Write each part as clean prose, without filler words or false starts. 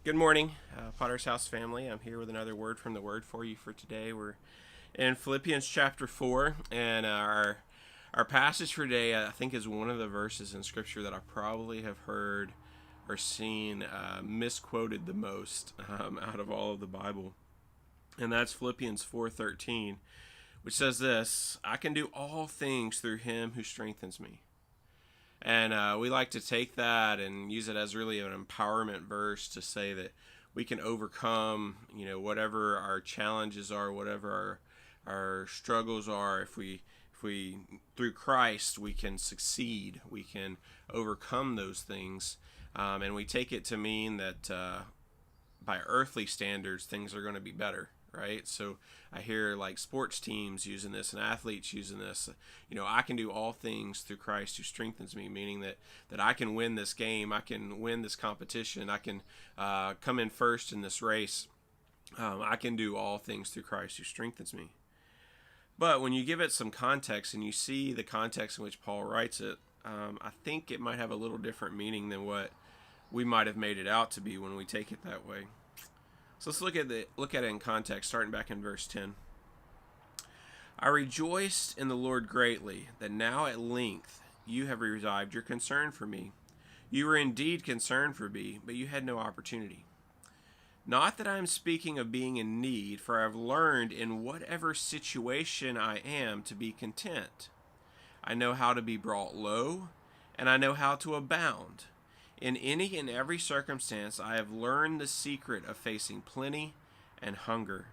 Good morning, Potter's House family. I'm here with another word from the Word for you for today. We're in Philippians chapter 4, and our passage for today, I think, is one of the verses in Scripture that I probably have heard or seen misquoted the most out of all of the Bible, and that's Philippians 4:13, which says this: "I can do all things through Him who strengthens me." And we like to take that and use it as really an empowerment verse to say that we can overcome, whatever our challenges are, whatever our struggles are. If we through Christ we can succeed, we can overcome those things, and we take it to mean that by earthly standards things are going to be better, right? So I hear like sports teams using this and athletes using this. I can do all things through Christ who strengthens me, meaning that I can win this game, I can win this competition, I can come in first in this race. I can do all things through Christ who strengthens me. But when you give it some context and you see the context in which Paul writes it, I think it might have a little different meaning than what we might have made it out to be when we take it that way. So let's look at it in context, starting back in verse 10. I rejoiced in the Lord greatly that now at length you have revived your concern for me. You were indeed concerned for me, but you had no opportunity. Not that I am speaking of being in need, for I have learned in whatever situation I am to be content. I know how to be brought low, and I know how to abound. In any and every circumstance, I have learned the secret of facing plenty and hunger,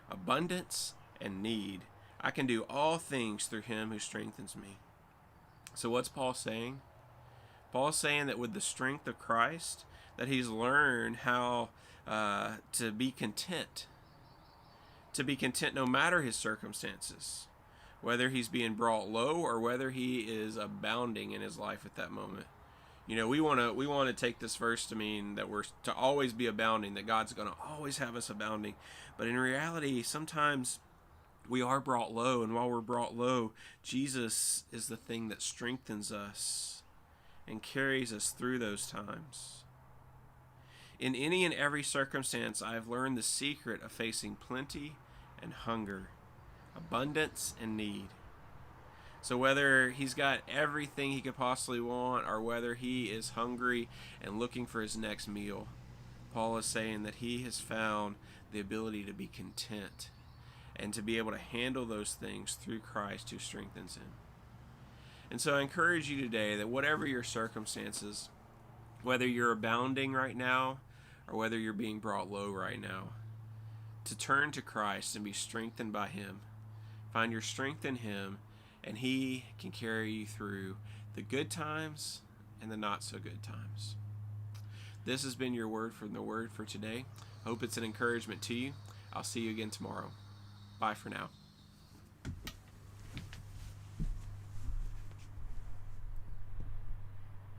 abundance and need. I can do all things through Him who strengthens me. So what's Paul saying? Paul's saying that with the strength of Christ, that he's learned how to be content. To be content no matter his circumstances, whether he's being brought low or whether he is abounding in his life at that moment. We want to take this verse to mean that we're to always be abounding, that God's going to always have us abounding. But in reality, sometimes we are brought low, and while we're brought low, Jesus is the thing that strengthens us and carries us through those times. In any and every circumstance, I have learned the secret of facing plenty and hunger, abundance and need. So whether he's got everything he could possibly want or whether he is hungry and looking for his next meal, Paul is saying that he has found the ability to be content and to be able to handle those things through Christ who strengthens him. And so I encourage you today that whatever your circumstances, whether you're abounding right now or whether you're being brought low right now, to turn to Christ and be strengthened by Him. Find your strength in Him, and He can carry you through the good times and the not so good times. This has been your word from the Word for today. Hope it's an encouragement to you. I'll see you again tomorrow. Bye for now.